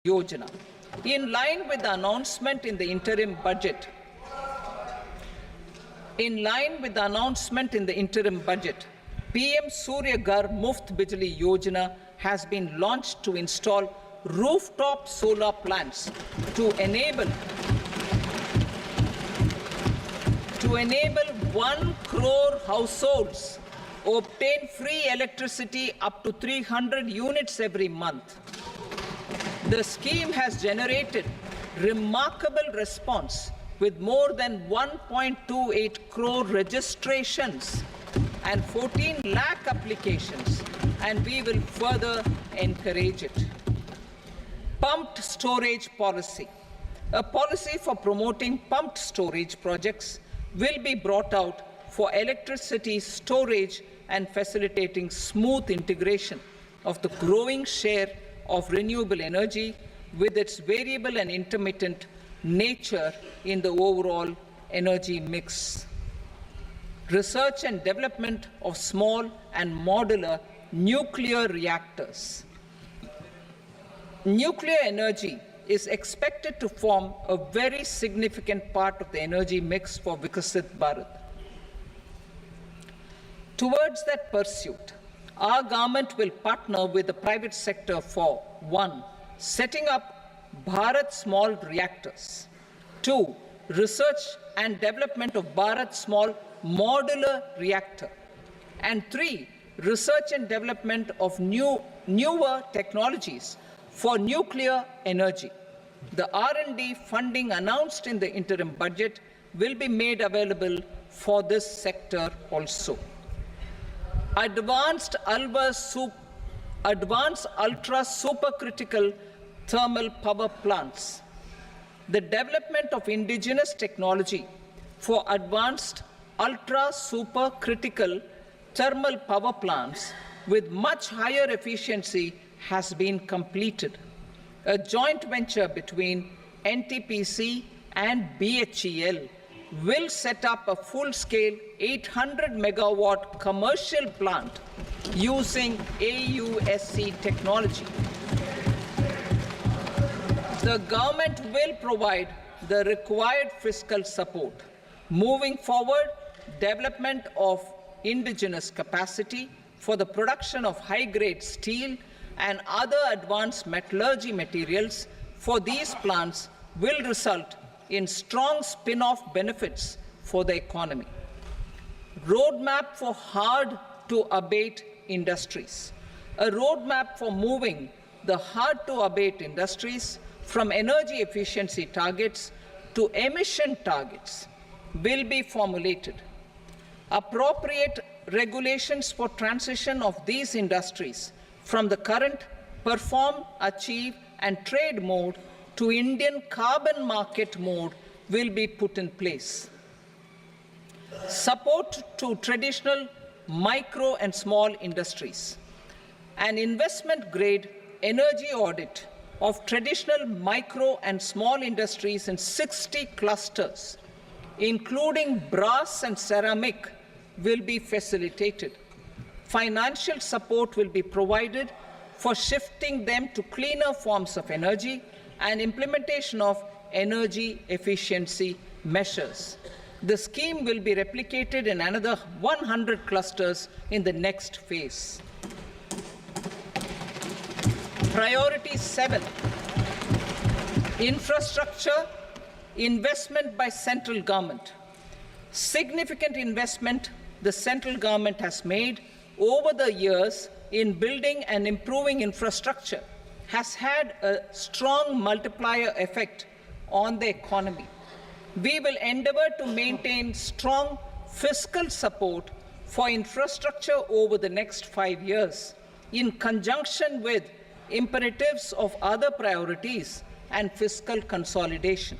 Yojana. In line with the announcement in the interim budget, PM Surya Ghar Muft Bijli Yojana has been launched to install rooftop solar plants to enable 1 crore households obtain free electricity up to 300 units every month. The scheme has generated remarkable response with more than 1.28 crore registrations and 14 lakh applications, and we will further encourage it. Pumped storage policy. A policy for promoting pumped storage projects will be brought out for electricity storage and facilitating smooth integration of the growing share of renewable energy with its variable and intermittent nature in the overall energy mix. Research and development of small and modular nuclear reactors. Nuclear energy is expected to form a very significant part of the energy mix for Vikasit Bharat. Towards that pursuit, our government will partner with the private sector for 1. Setting up Bharat Small Reactors, 2. Research and development of Bharat Small Modular Reactor, and 3. Research and development of newer technologies for nuclear energy. The R&D funding announced in the interim budget will be made available for this sector also. Advanced ultra supercritical thermal power plants. The development of indigenous technology for advanced ultra supercritical thermal power plants with much higher efficiency has been completed. A joint venture between NTPC and BHEL will set up a full-scale 800 megawatt commercial plant using AUSC technology. The government will provide the required fiscal support. Moving forward, development of indigenous capacity for the production of high-grade steel and other advanced metallurgy materials for these plants will result in strong spin-off benefits for the economy. Roadmap for hard-to-abate industries. A roadmap for moving the hard-to-abate industries from energy efficiency targets to emission targets will be formulated. Appropriate regulations for transition of these industries from the current perform, achieve, and trade mode to Indian carbon market mode will be put in place. Support to traditional micro and small industries. An investment-grade energy audit of traditional micro and small industries in 60 clusters, including brass and ceramic, will be facilitated. Financial support will be provided for shifting them to cleaner forms of energy and implementation of energy efficiency measures. The scheme will be replicated in another 100 clusters in the next phase. Priority 7, infrastructure investment by central government. Significant investment the central government has made over the years in building and improving infrastructure has had a strong multiplier effect on the economy. We will endeavor to maintain strong fiscal support for infrastructure over the next 5 years in conjunction with imperatives of other priorities and fiscal consolidation.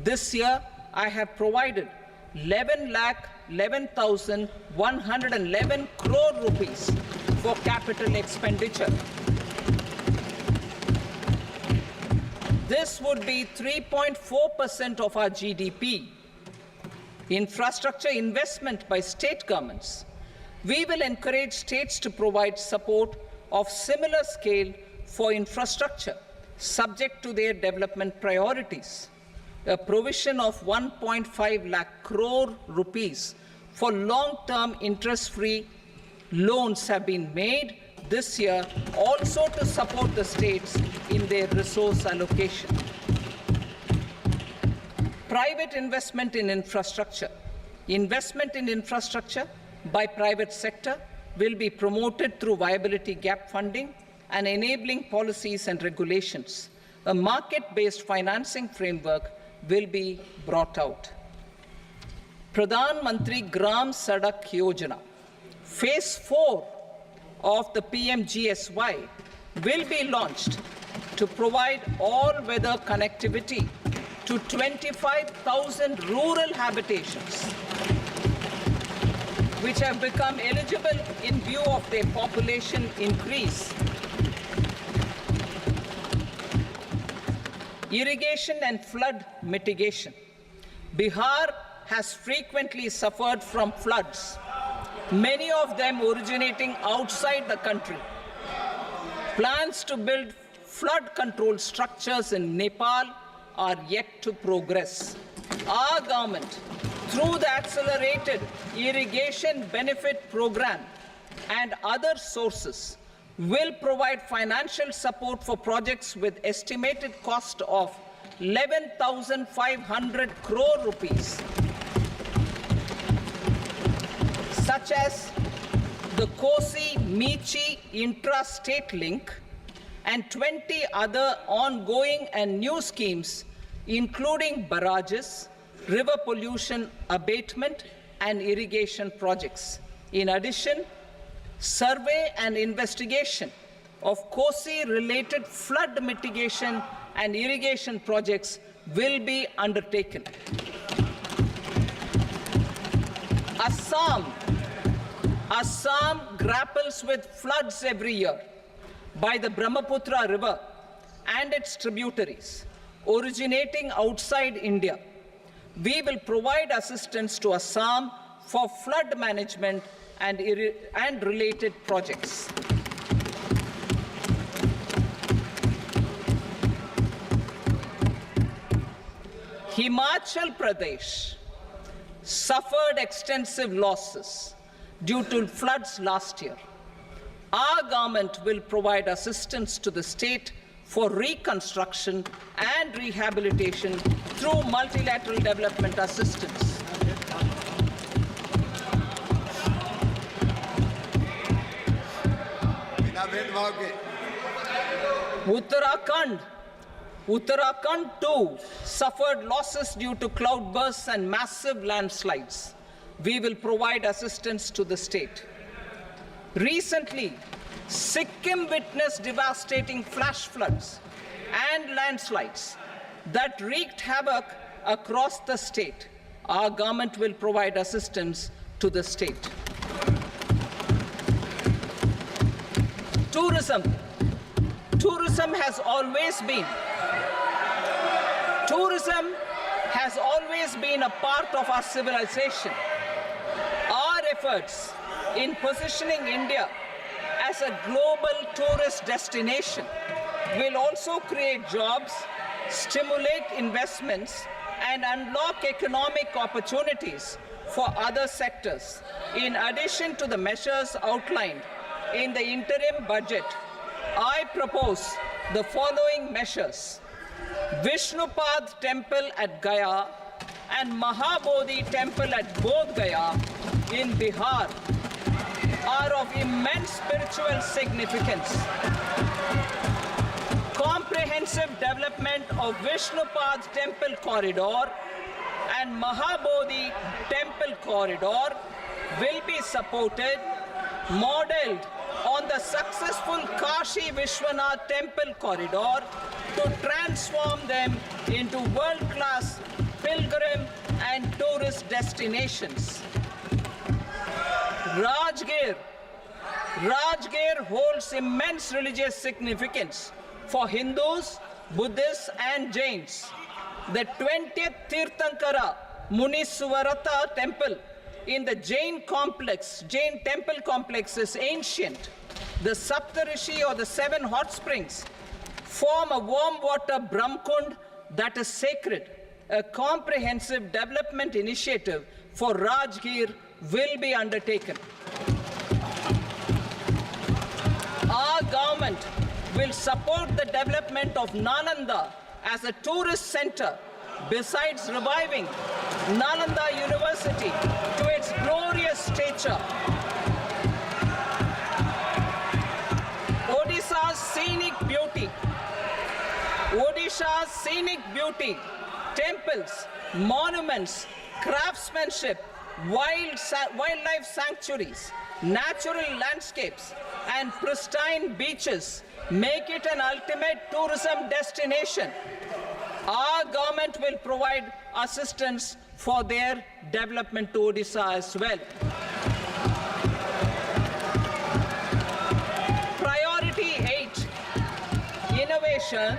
This year, I have provided 11,11,111 crore rupees for capital expenditure. This would be 3.4% of our GDP. Infrastructure investment by state governments. We will encourage states to provide support of similar scale for infrastructure subject to their development priorities. A provision of 1.5 lakh crore rupees for long-term interest-free loans have been made this year also to support the states in their resource allocation. Private investment in infrastructure. Investment in infrastructure by private sector will be promoted through viability gap funding and enabling policies and regulations. A market-based financing framework will be brought out. Pradhan Mantri Gram Sadak Yojana, Phase 4 of the PMGSY will be launched to provide all-weather connectivity to 25,000 rural habitations, which have become eligible in view of their population increase. Irrigation and flood mitigation. Bihar has frequently suffered from floods, many of them originating outside the country. Plans to build flood control structures in Nepal are yet to progress. Our government, through the accelerated irrigation benefit program and other sources, will provide financial support for projects with estimated cost of 11,500 crore rupees, such as the Kosi-Michi intra-state link and 20 other ongoing and new schemes, including barrages, river pollution abatement, and irrigation projects. In addition, survey and investigation of Kosi-related flood mitigation and irrigation projects will be undertaken. Assam grapples with floods every year by the Brahmaputra River and its tributaries originating outside India. We will provide assistance to Assam for flood management and related projects. Himachal Pradesh suffered extensive losses due to floods last year. Our government will provide assistance to the state for reconstruction and rehabilitation through multilateral development assistance. Uttarakhand too suffered losses due to cloudbursts and massive landslides. We will provide assistance to the state. Recently, Sikkim witnessed devastating flash floods and landslides that wreaked havoc across the state. Our government will provide assistance to the state. Tourism. Tourism has always been a part of our civilization. Our efforts in positioning India as a global tourist destination will also create jobs, stimulate investments, and unlock economic opportunities for other sectors. In addition to the measures outlined in the interim budget, I propose the following measures. Vishnupad Temple at Gaya and Mahabodhi Temple at Bodh Gaya in Bihar are of immense spiritual significance. Comprehensive development of Vishnupad Temple Corridor and Mahabodhi Temple Corridor will be supported, modeled on the successful Kashi Vishwanath Temple Corridor to transform them into world-class pilgrim and tourist destinations. Rajgir holds immense religious significance for Hindus, Buddhists, and Jains. The 20th Tirthankara Muniswarata temple in the Jain temple complex is ancient. The Saptarishi or the 7 hot springs form a warm water Brahmkund that is sacred. A comprehensive development initiative for Rajgir will be undertaken. Our government will support the development of Nalanda as a tourist center, besides reviving Nalanda University to its glorious stature. Odisha's scenic beauty, temples, monuments, craftsmanship, wildlife sanctuaries, natural landscapes, and pristine beaches make it an ultimate tourism destination. Our government will provide assistance for their development to Odisha as well. Priority 8, innovation,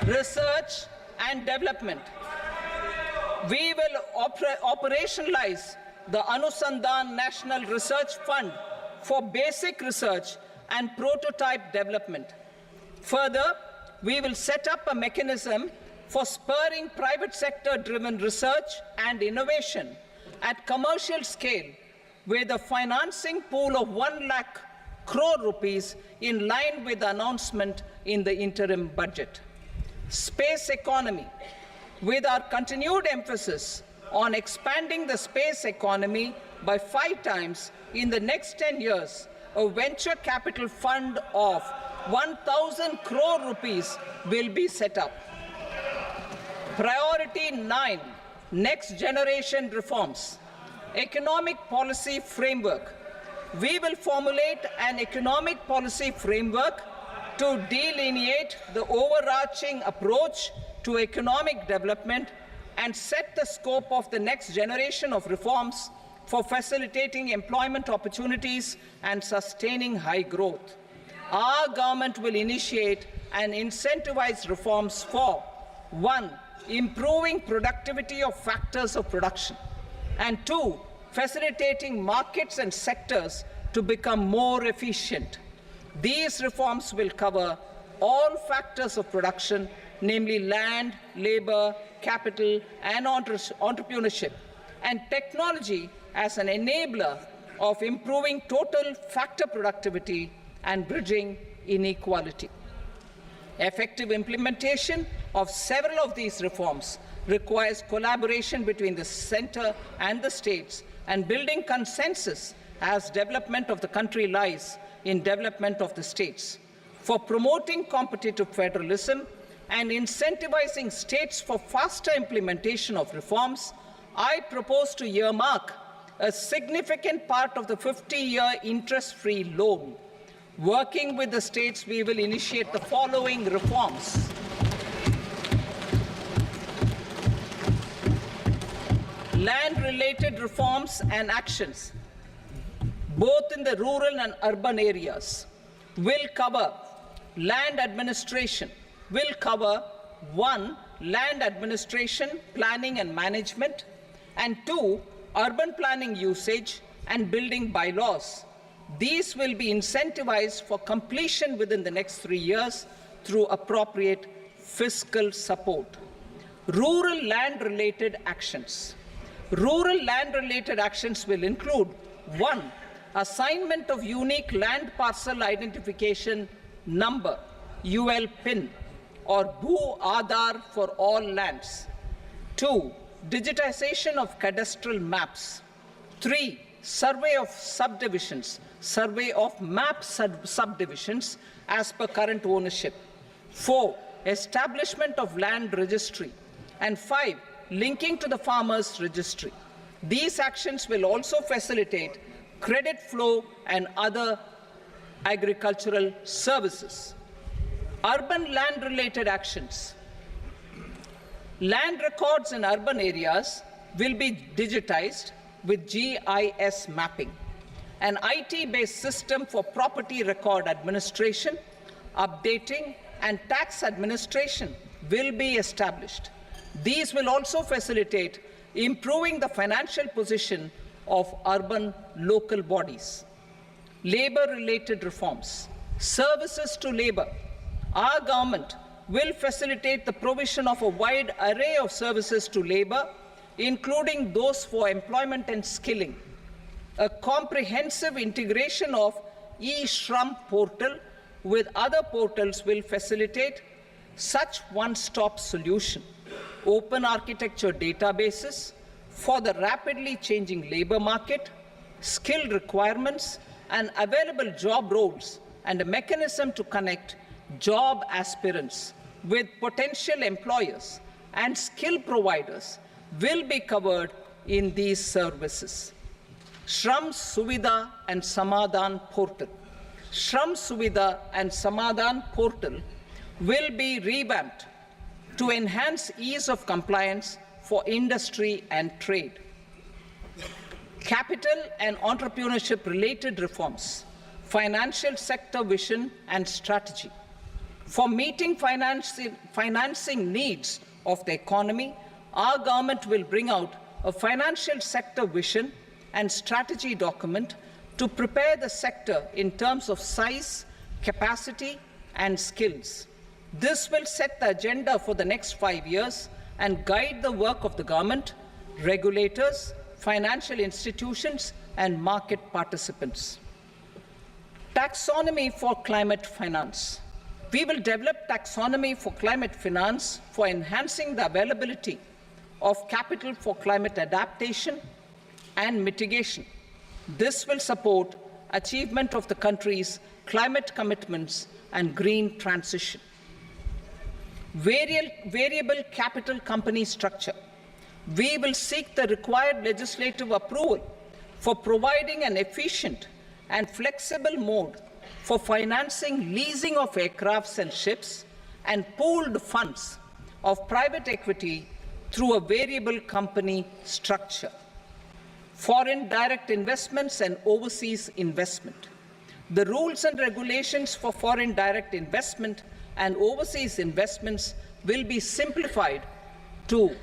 research and development. We will operationalize the Anusandhan National Research Fund for basic research and prototype development. Further, we will set up a mechanism for spurring private sector-driven research and innovation at commercial scale with a financing pool of 1 lakh crore rupees in line with the announcement in the interim budget. Space economy. With our continued emphasis on expanding the space economy by 5 times in the next 10 years, a venture capital fund of 1,000 crore rupees will be set up. Priority 9, next generation reforms. Economic policy framework. We will formulate an economic policy framework to delineate the overarching approach to economic development and set the scope of the next generation of reforms for facilitating employment opportunities and sustaining high growth. Our government will initiate and incentivize reforms for 1. Improving productivity of factors of production, and 2. Facilitating markets and sectors to become more efficient. These reforms will cover all factors of production, namely land, labor, capital, and entrepreneurship, and technology as an enabler of improving total factor productivity and bridging inequality. Effective implementation of several of these reforms requires collaboration between the center and the states and building consensus as development of the country lies in development of the states. For promoting competitive federalism and incentivizing states for faster implementation of reforms, I propose to earmark a significant part of the 50-year interest-free loan. Working with the states, we will initiate the following reforms. Land-related reforms and actions, both in the rural and urban areas, will cover land administration, will cover 1. Land administration, planning and management, and 2. Urban planning usage and building bylaws. These will be incentivized for completion within the next 3 years through appropriate fiscal support. Rural land-related actions. Rural land-related actions will include 1. Assignment of unique land parcel identification number, UL PIN, or Bhu Aadhaar for all lands. 2. Digitization of cadastral maps. 3. Survey of subdivisions, survey of map subdivisions as per current ownership. 4. Establishment of land registry. And 5. Linking to the farmers registry. These actions will also facilitate credit flow and other agricultural services. Urban land-related actions. Land records in urban areas will be digitized with GIS mapping. An IT-based system for property record administration, updating, and tax administration will be established. These will also facilitate improving the financial position of urban local bodies. Labor-related reforms. Services to labor. Our government will facilitate the provision of a wide array of services to labor, including those for employment and skilling. A comprehensive integration of e-Shram portal with other portals will facilitate such one-stop solution. Open architecture databases for the rapidly changing labor market, skill requirements, and available job roles, and a mechanism to connect job aspirants with potential employers and skill providers will be covered in these services. Shram Suvidha and Samadhan portal. Shram Suvidha and Samadhan portal will be revamped to enhance ease of compliance for industry and trade. Capital and entrepreneurship-related reforms, financial sector vision and strategy. For meeting financing needs of the economy, our government will bring out a financial sector vision and strategy document to prepare the sector in terms of size, capacity, and skills. This will set the agenda for the next 5 years and guide the work of the government, regulators, financial institutions, and market participants. Taxonomy for climate finance. We will develop taxonomy for climate finance for enhancing the availability of capital for climate adaptation and mitigation. This will support achievement of the country's climate commitments and green transition. Variable capital company structure. We will seek the required legislative approval for providing an efficient and flexible mode for financing leasing of aircrafts and ships and pooled funds of private equity through a variable company structure. Foreign direct investments and overseas investment. The rules and regulations for foreign direct investment and overseas investments will be simplified to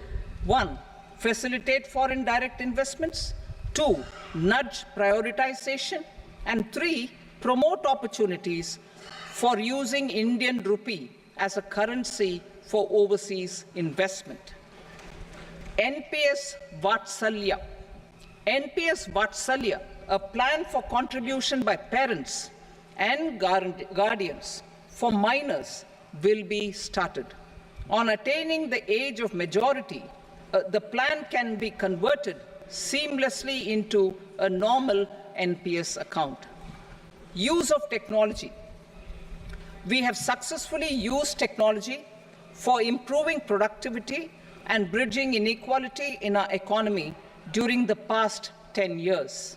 1. Facilitate foreign direct investments, 2. Nudge prioritization, and 3. Promote opportunities for using Indian rupee as a currency for overseas investment. NPS Vatsalya. NPS Vatsalya, a plan for contribution by parents and guardians for minors, will be started. On attaining the age of majority, the plan can be converted seamlessly into a normal NPS account. Use of technology. We have successfully used technology for improving productivity and bridging inequality in our economy during the past 10 years.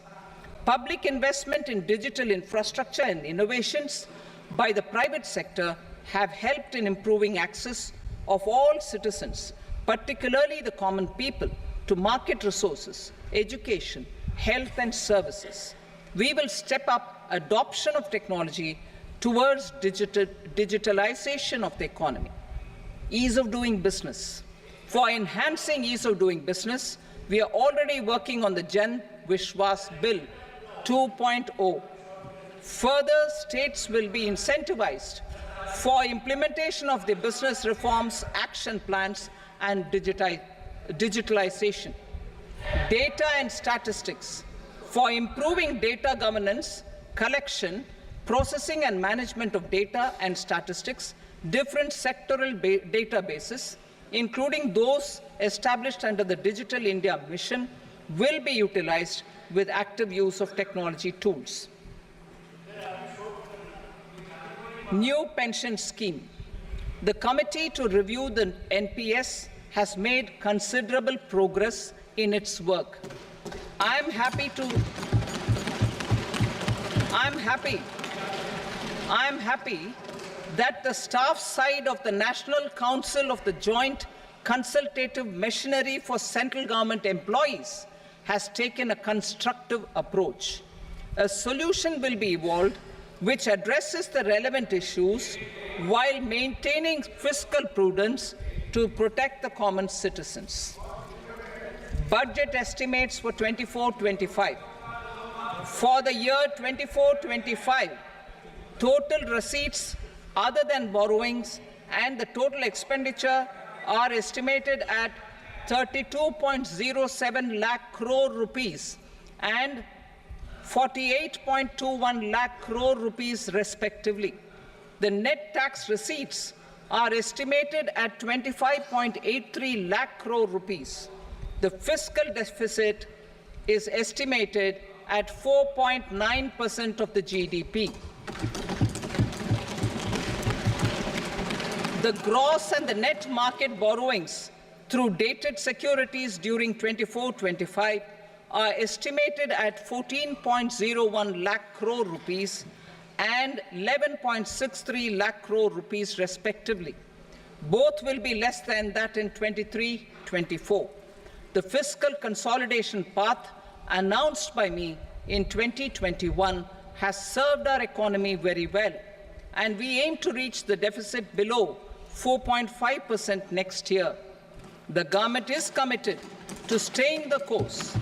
Public investment in digital infrastructure and innovations by the private sector have helped in improving access of all citizens, particularly the common people, to market resources, education, health, and services. We will step up adoption of technology towards digitalization of the economy. Ease of doing business. For enhancing ease of doing business, we are already working on the Jan Vishwas Bill 2.0. Further, states will be incentivized for implementation of the business reforms, action plans, and digitalization. Data and statistics. For improving data governance, collection, processing and management of data and statistics, different sectoral databases, including those established under the Digital India mission, will be utilized with active use of technology tools. New pension scheme. The committee to review the NPS has made considerable progress in its work. I'm happy that the staff side of the National Council of the Joint Consultative Machinery for Central Government Employees has taken a constructive approach. A solution will be evolved which addresses the relevant issues while maintaining fiscal prudence to protect the common citizens. Budget estimates for 24-25. For the year 24-25, total receipts other than borrowings and the total expenditure are estimated at 32.07 lakh crore rupees and 48.21 lakh crore rupees respectively. The net tax receipts are estimated at 25.83 lakh crore rupees. The fiscal deficit is estimated at 4.9% of the GDP. The gross and the net market borrowings through dated securities during 24-25 are estimated at 14.01 lakh crore rupees and 11.63 lakh crore rupees respectively. Both will be less than that in 23-24. The fiscal consolidation path announced by me in 2021 has served our economy very well, and we aim to reach the deficit below 4.5% next year. The government is committed to staying the course.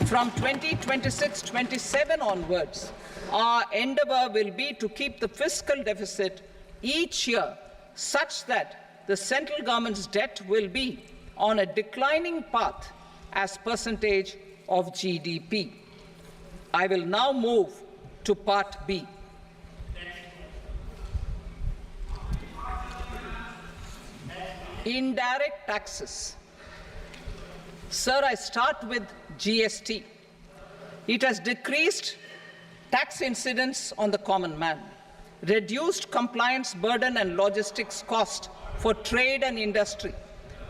From 2026-27 onwards, our endeavor will be to keep the fiscal deficit each year such that the central government's debt will be on a declining path as percentage of GDP. I will now move to Part B. Indirect taxes. Sir, I start with GST. It has decreased tax incidence on the common man, reduced compliance burden and logistics cost for trade and industry,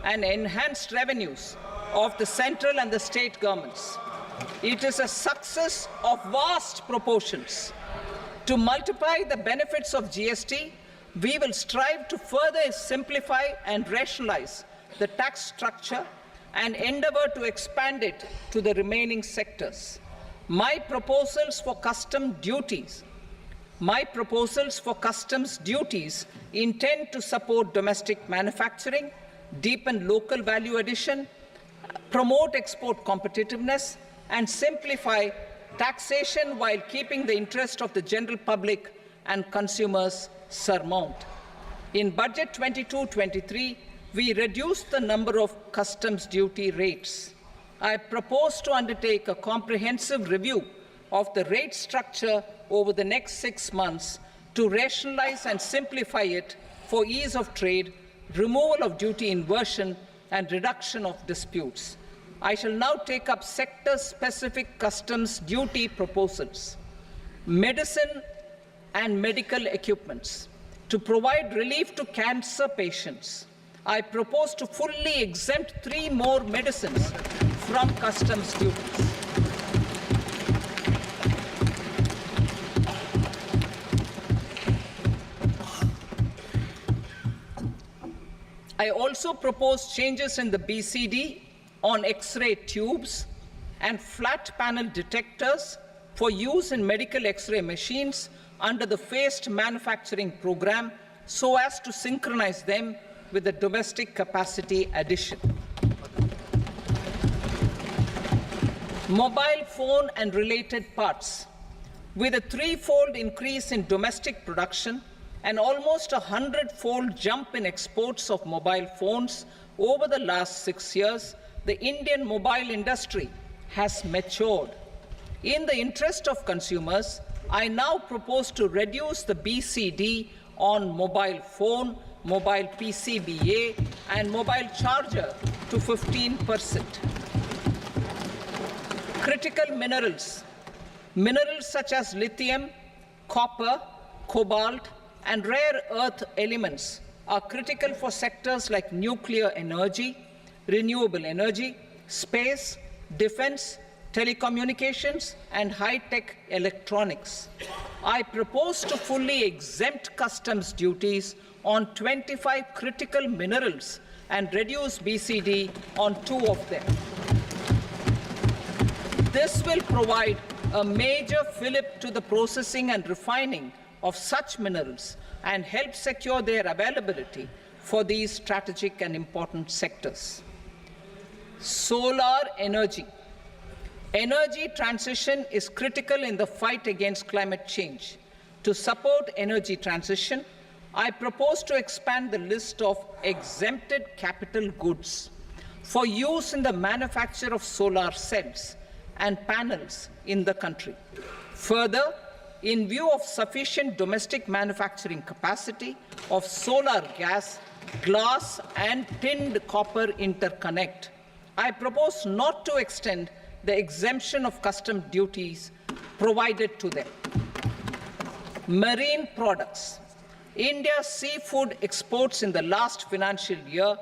and enhanced revenues of the central and the state governments. It is a success of vast proportions. To multiply the benefits of GST, we will strive to further simplify and rationalize the tax structure and endeavor to expand it to the remaining sectors. My proposals for customs duties intend to support domestic manufacturing, deepen local value addition, promote export competitiveness, and simplify taxation while keeping the interest of the general public and consumers surmount. In Budget 22-23, we reduced the number of customs duty rates. I propose to undertake a comprehensive review of the rate structure over the next 6 months to rationalize and simplify it for ease of trade, removal of duty inversion, and reduction of disputes. I shall now take up sector-specific customs duty proposals. Medicine and medical equipments. To provide relief to cancer patients, I propose to fully exempt 3 more medicines from customs duties. I also propose changes in the BCD on X-ray tubes and flat panel detectors for use in medical X-ray machines under the phased manufacturing program so as to synchronize them with the domestic capacity addition. Mobile phone and related parts. With a 3-fold increase in domestic production and almost a 100-fold jump in exports of mobile phones over the last 6 years, the Indian mobile industry has matured. In the interest of consumers, I now propose to reduce the BCD on mobile phone, mobile PCBA, and mobile charger to 15%. Critical minerals. Minerals such as lithium, copper, cobalt, and rare earth elements are critical for sectors like nuclear energy, renewable energy, space, defense, telecommunications, and high-tech electronics. I propose to fully exempt customs duties on 25 critical minerals and reduce BCD on 2 of them. This will provide a major fillip to the processing and refining of such minerals and help secure their availability for these strategic and important sectors. Solar energy. Energy transition is critical in the fight against climate change. To support energy transition, I propose to expand the list of exempted capital goods for use in the manufacture of solar cells and panels in the country. Further, in view of sufficient domestic manufacturing capacity of solar gas, glass and tinned copper interconnect, I propose not to extend the exemption of custom duties provided to them. Marine products. India's seafood exports in the last financial year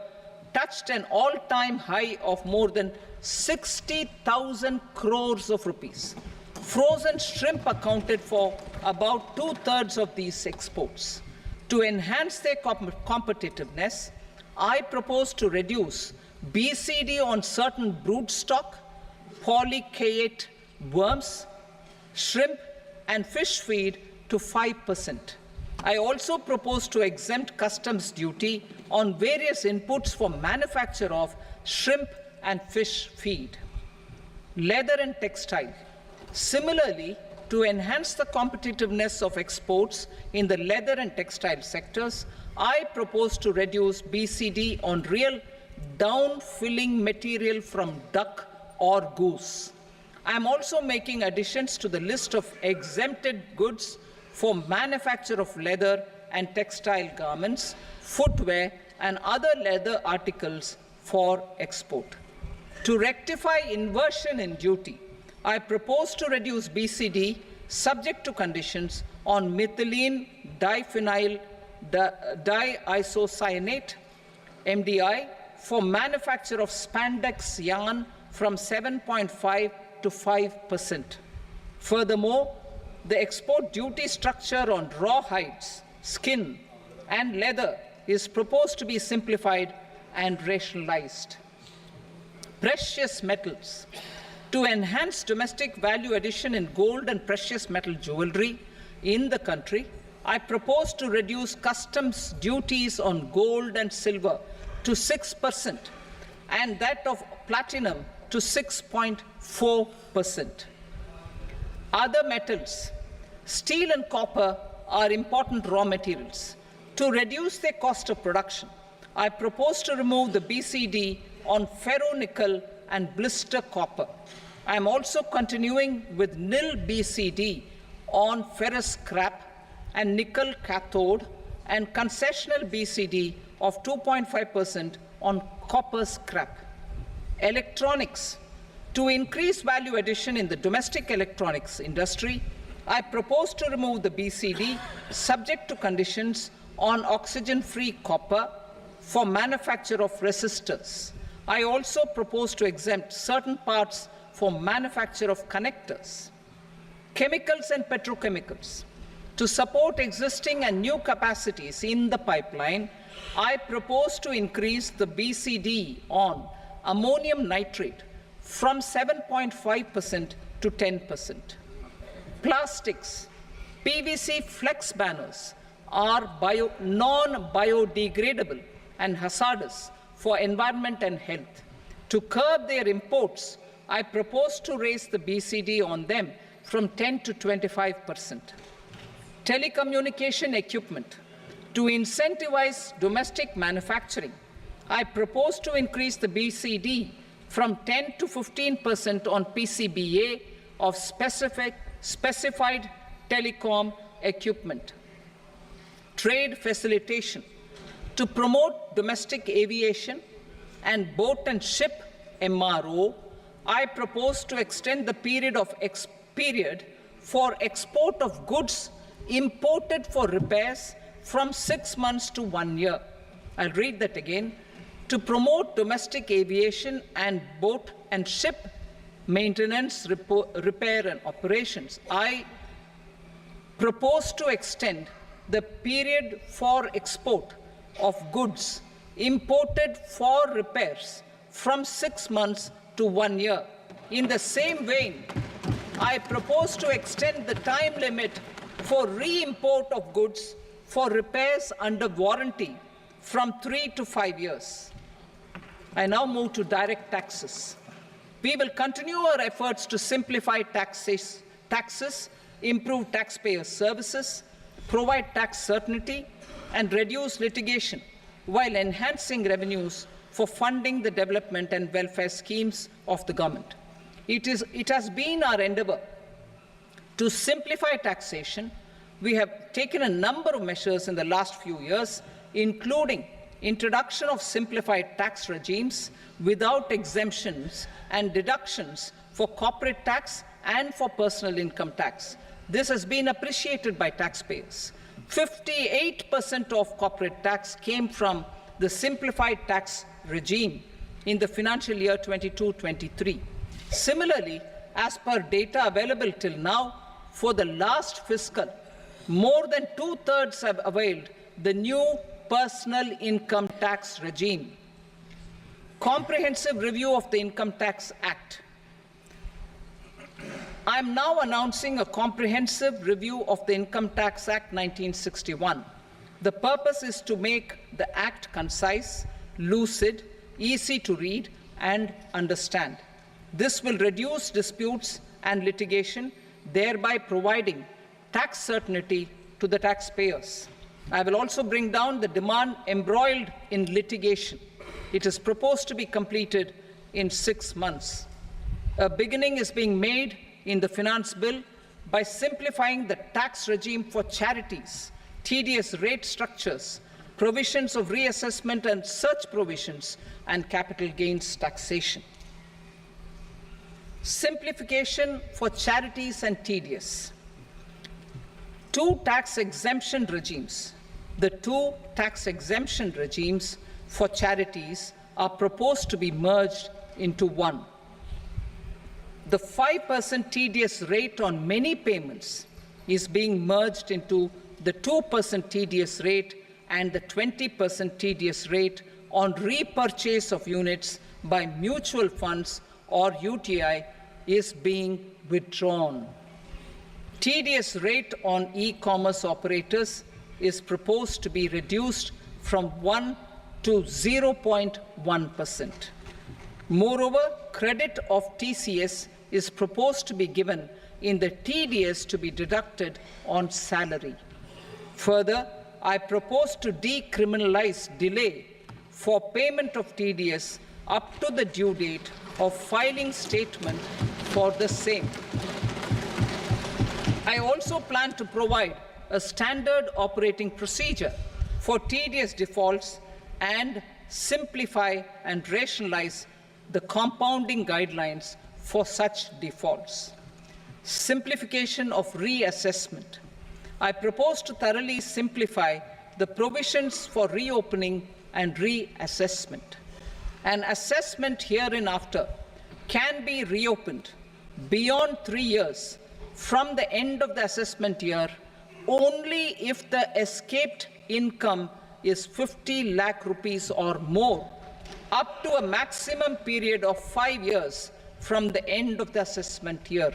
touched an all-time high of more than 60,000 crores of rupees. Frozen shrimp accounted for about 2/3 of these exports. To enhance their competitiveness, I propose to reduce BCD on certain broodstock, polychaete worms, shrimp, and fish feed to 5%. I also propose to exempt customs duty on various inputs for manufacture of shrimp and fish feed. Leather and textile. Similarly, to enhance the competitiveness of exports in the leather and textile sectors, I propose to reduce BCD on real down-filling material from duck or goose. I am also making additions to the list of exempted goods for manufacture of leather and textile garments, footwear, and other leather articles for export. To rectify inversion in duty, I propose to reduce BCD subject to conditions on methylene diphenyl diisocyanate, MDI, for manufacture of spandex yarn from 7.5 to 5%. Furthermore, the export duty structure on raw hides, skin, and leather is proposed to be simplified and rationalized. Precious metals. To enhance domestic value addition in gold and precious metal jewelry in the country, I propose to reduce customs duties on gold and silver to 6% and that of platinum to 6.4%. Other metals. Steel and copper are important raw materials. To reduce their cost of production, I propose to remove the BCD on ferronickel and blister copper. I am also continuing with nil BCD on ferrous scrap and nickel cathode and concessional BCD of 2.5% on copper scrap. Electronics. To increase value addition in the domestic electronics industry, I propose to remove the BCD subject to conditions on oxygen-free copper for manufacture of resistors. I also propose to exempt certain parts for manufacture of connectors. Chemicals and petrochemicals. To support existing and new capacities in the pipeline, I propose to increase the BCD on ammonium nitrate from 7.5% to 10%. Plastics. PVC flex banners are non-biodegradable and hazardous for environment and health. To curb their imports, I propose to raise the BCD on them from 10 to 25%. Telecommunication equipment. To incentivize domestic manufacturing, I propose to increase the BCD from 10 to 15% on PCBA of specified telecom equipment. Trade facilitation. To promote domestic aviation and boat and ship MRO, I propose to extend the period for export of goods imported for repairs from 6 months to 1 year. I'll read that again. To promote domestic aviation and boat and ship maintenance, repair and operations, I propose to extend the period for export of goods imported for repairs from 6 months to 1 year. In the same vein, I propose to extend the time limit for re-import of goods for repairs under warranty from 3 to 5 years. I now move to direct taxes. We will continue our efforts to simplify taxes, improve taxpayer services, provide tax certainty, and reduce litigation while enhancing revenues for funding the development and welfare schemes of the government. It has been our endeavor to simplify taxation. We have taken a number of measures in the last few years, including introduction of simplified tax regimes without exemptions and deductions for corporate tax and for personal income tax. This has been appreciated by taxpayers. 58% of corporate tax came from the simplified tax regime in the financial year 22-23. Similarly, as per data available till now, for the last fiscal, more than 2/3 have availed the new personal income tax regime. Comprehensive review of the Income Tax Act. I am now announcing a comprehensive review of the Income Tax Act 1961. The purpose is to make the Act concise, lucid, easy to read and understand. This will reduce disputes and litigation, thereby providing tax certainty to the taxpayers. I will also bring down the demand embroiled in litigation. It is proposed to be completed in 6 months. A beginning is being made in the Finance Bill by simplifying the tax regime for charities, tedious rate structures, provisions of reassessment and such provisions, and capital gains taxation. Simplification for charities and tedious. The two tax exemption regimes for charities are proposed to be merged into one. The 5% tedious rate on many payments is being merged into the 2% tedious rate, and the 20% tedious rate on repurchase of units by mutual funds or UTI is being withdrawn. Tedious rate on e-commerce operators is proposed to be reduced from 1 to 0.1%. Moreover, credit of TCS is proposed to be given in the TDS to be deducted on salary. Further, I propose to decriminalize delay for payment of TDS up to the due date of filing statement for the same. I also plan to provide a standard operating procedure for TDS defaults and simplify and rationalize the compounding guidelines for such defaults. Simplification of reassessment. I propose to thoroughly simplify the provisions for reopening and reassessment. An assessment hereinafter can be reopened beyond 3 years from the end of the assessment year only if the escaped income is 50 lakh rupees or more, up to a maximum period of 5 years from the end of the assessment year.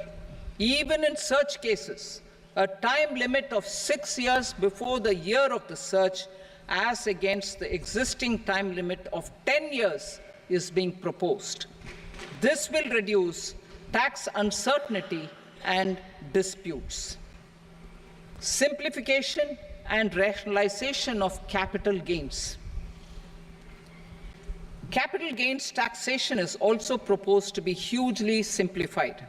Even in such cases, a time limit of 6 years before the year of the search, as against the existing time limit of 10 years, is being proposed. This will reduce tax uncertainty and disputes. Simplification and rationalization of capital gains. Capital gains taxation is also proposed to be hugely simplified.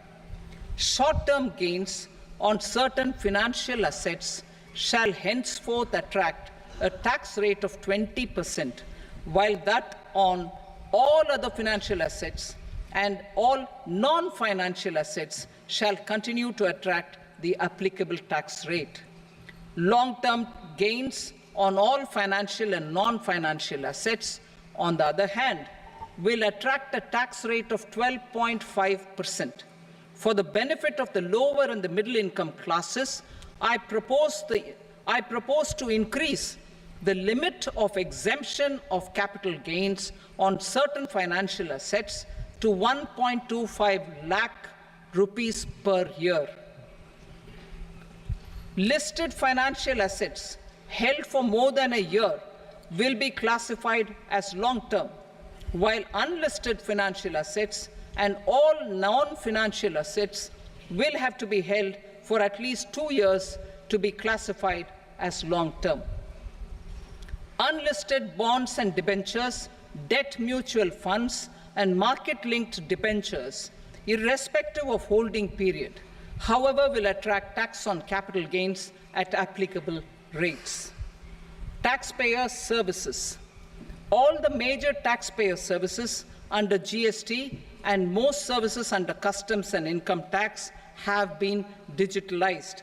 Short-term gains on certain financial assets shall henceforth attract a tax rate of 20%, while that on all other financial assets and all non-financial assets shall continue to attract the applicable tax rate. Long-term gains on all financial and non-financial assets, on the other hand, will attract a tax rate of 12.5%. For the benefit of the lower and the middle income classes, I propose to increase the limit of exemption of capital gains on certain financial assets to 1.25 lakh rupees per year. Listed financial assets held for more than a year will be classified as long-term, while unlisted financial assets and all non-financial assets will have to be held for at least 2 years to be classified as long-term. unlisted bonds and debentures, debt mutual funds, and market-linked debentures, irrespective of holding period, however, will attract tax on capital gains at applicable rates. Taxpayer services. All the major taxpayer services under GST and most services under customs and income tax have been digitalized.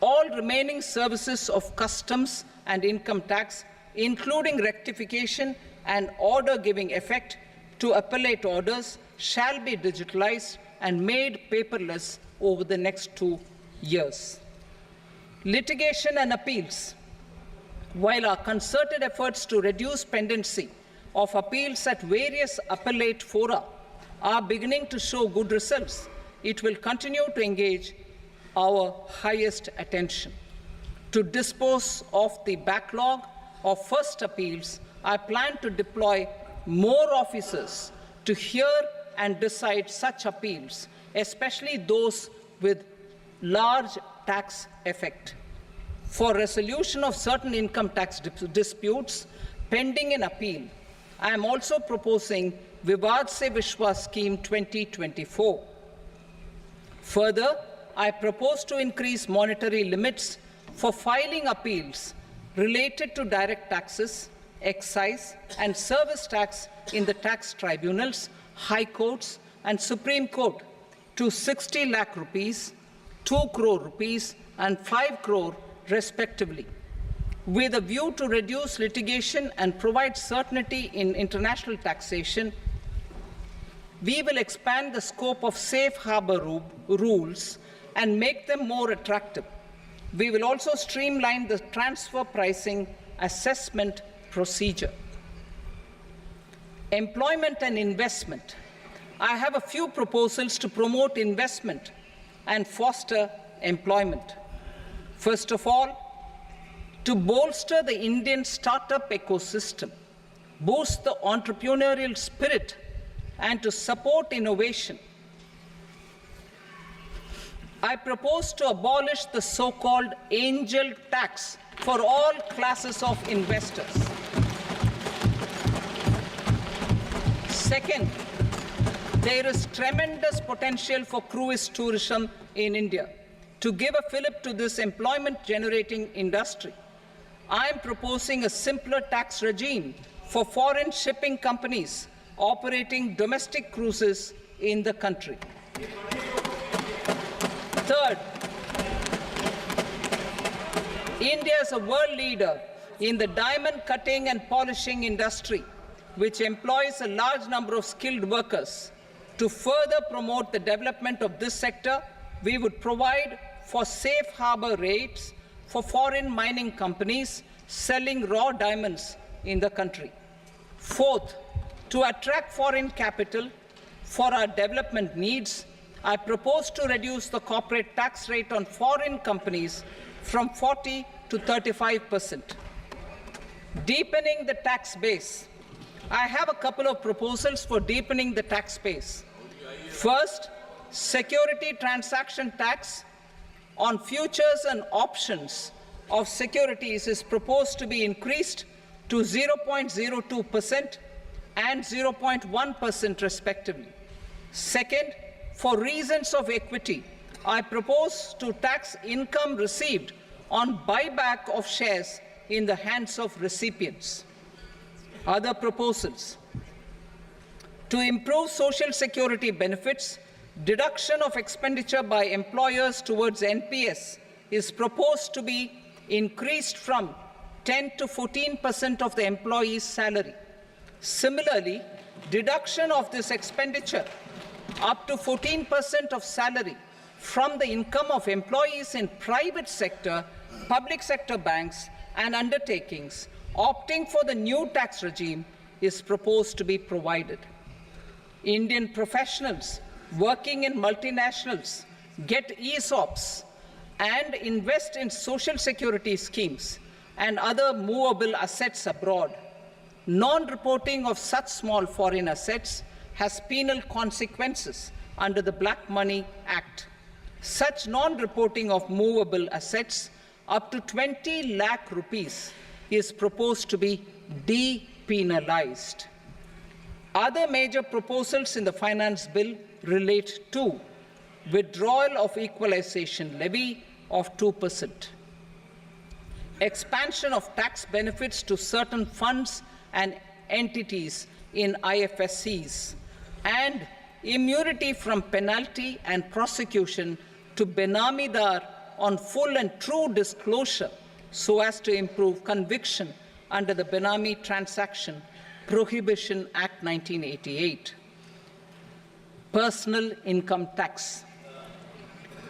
All remaining services of customs and income tax, including rectification and order giving effect to appellate orders, shall be digitalized and made paperless over the next 2 years. Litigation and appeals. While our concerted efforts to reduce pendency of appeals at various appellate fora are beginning to show good results, it will continue to engage our highest attention. To dispose of the backlog of first appeals, I plan to deploy more officers to hear and decide such appeals, especially those with large tax effect. For resolution of certain income tax disputes pending an appeal, I am also proposing Vivad Se Vishwas Scheme 2024. Further, I propose to increase monetary limits for filing appeals related to direct taxes, excise, and service tax in the tax tribunals, high courts, and Supreme Court to 60 lakh rupees, 2 crore rupees, and 5 crore respectively, with a view to reduce litigation and provide certainty in international taxation. We will expand the scope of safe harbor rules and make them more attractive. We will also streamline the transfer pricing assessment procedure. Employment and investment. I have a few proposals to promote investment and foster employment. First of all, to bolster the Indian startup ecosystem, boost the entrepreneurial spirit, and to support innovation, I propose to abolish the so-called angel tax for all classes of investors. Second, there is tremendous potential for cruise tourism in India. To give a fillip to this employment-generating industry, I am proposing a simpler tax regime for foreign shipping companies operating domestic cruises in the country. Third, India is a world leader in the diamond cutting and polishing industry, which employs a large number of skilled workers. To further promote the development of this sector, we would provide for safe harbor rates for foreign mining companies selling raw diamonds in the country. Fourth, to attract foreign capital for our development needs, I propose to reduce the corporate tax rate on foreign companies from 40 to 35%. Deepening the tax base. I have a couple of proposals for deepening the tax base. First, security transaction tax on futures and options of securities is proposed to be increased to 0.02% and 0.1% respectively. Second, for reasons of equity, I propose to tax income received on buyback of shares in the hands of recipients. Other proposals. To improve social security benefits, deduction of expenditure by employers towards NPS is proposed to be increased from 10 to 14% of the employee's salary. Similarly, deduction of this expenditure up to 14% of salary from the income of employees in private sector, public sector banks, and undertakings opting for the new tax regime is proposed to be provided. Indian professionals working in multinationals get ESOPs and invest in social security schemes and other movable assets abroad. Non-reporting of such small foreign assets has penal consequences under the Black Money Act. Such non-reporting of movable assets up to 20 lakh rupees is proposed to be depenalized. Other major proposals in the finance bill relate to withdrawal of equalization levy of 2%, expansion of tax benefits to certain funds and entities in IFSCs, and immunity from penalty and prosecution to Benamidar on full and true disclosure so as to improve conviction under the Benami Transaction Prohibition Act 1988. Personal income tax.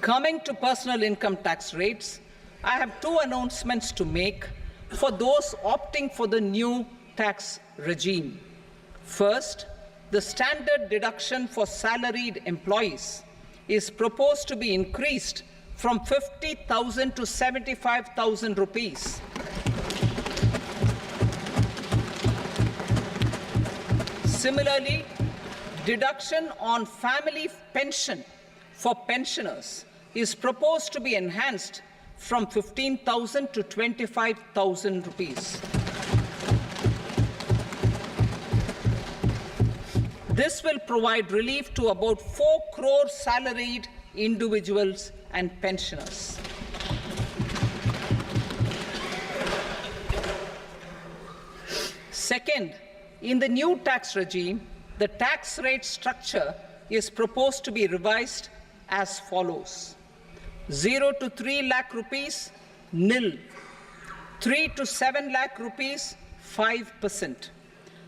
Coming to personal income tax rates, I have two announcements to make for those opting for the new tax regime. First, the standard deduction for salaried employees is proposed to be increased from 50,000 to 75,000 rupees. Similarly, deduction on family pension for pensioners is proposed to be enhanced from 15,000 to 25,000 rupees. This will provide relief to about 4 crore salaried individuals and pensioners. Second, in the new tax regime, the tax rate structure is proposed to be revised as follows: 0 to 3 lakh rupees, nil; 3 to 7 lakh rupees, 5%;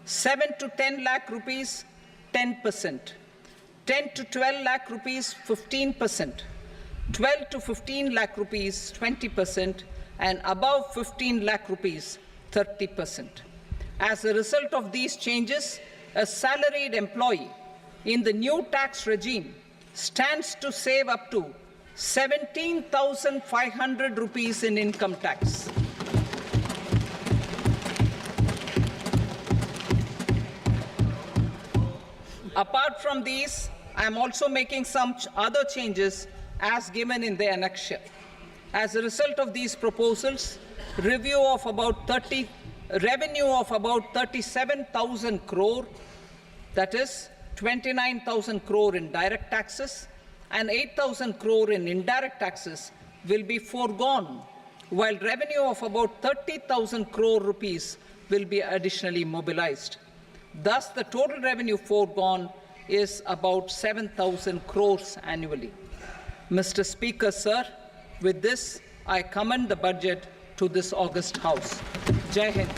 7 to 10 lakh rupees, 10%; 10 to 12 lakh rupees, 15%; 12 to 15 lakh rupees, 20%; and above 15 lakh rupees, 30%. As a result of these changes, a salaried employee in the new tax regime stands to save up to 17,500 rupees in income tax. Apart from these, I am also making some other changes as given in the annexure. As a result of these proposals, revenue of about 37,000 crore, that is 29,000 crore in direct taxes and 8,000 crore in indirect taxes, will be foregone, while revenue of about 30,000 crore rupees will be additionally mobilized. Thus, the total revenue foregone is about 7,000 crores annually. Mr. Speaker, sir, with this, I commend the budget to this august House. Jai Hind.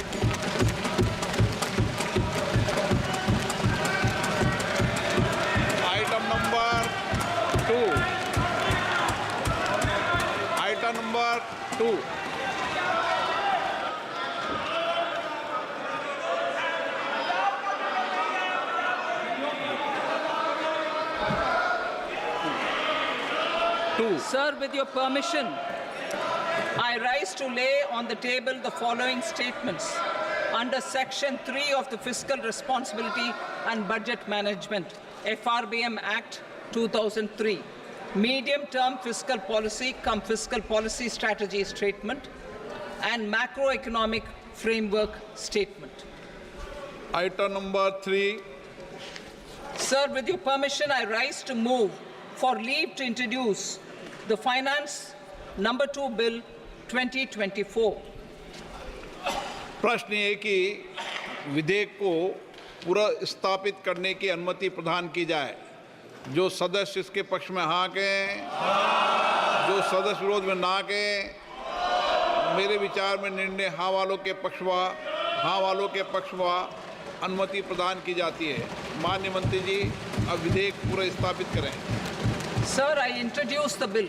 Item number 2. Item number 2. Sir, with your permission, I rise to lay on the table the following statements under Section 3 of the Fiscal Responsibility and Budget Management, FRBM Act 2003, Medium-Term Fiscal Policy cum Fiscal Policy Strategy Statement, and Macroeconomic Framework Statement. Item number 3. Sir, with your permission, I rise to move for leave to introduce the Finance Number 2 Bill 2024. प्रश्न ये कि विधेयक को पुनर्स्थापित करने की अनुमति प्रदान की जाए। जो सदस्य इसके पक्ष में हाँ कहें, जो सदस्य विरोध में ना कहें। मेरे विचार में निर्णय हाँ वालों के पक्ष में अनुमति प्रदान की जाती है। माननीय मंत्री जी, अब विधेयक पुनर्स्थापित करें। Sir, I introduce the bill.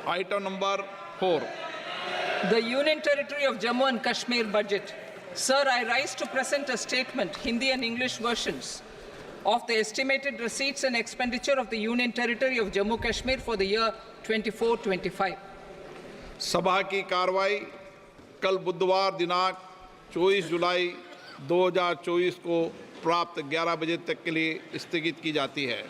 Item number 4. The Union Territory of Jammu and Kashmir budget. Sir, I rise to present a statement, Hindi and English versions, of the estimated receipts and expenditure of the Union Territory of Jammu and Kashmir for the year 24-25. सभा की कार्रवाई कल बुधवार दिनांक 24 जुलाई 2024 को प्राप्त 11 बजे तक के लिए स्थगित की जाती है।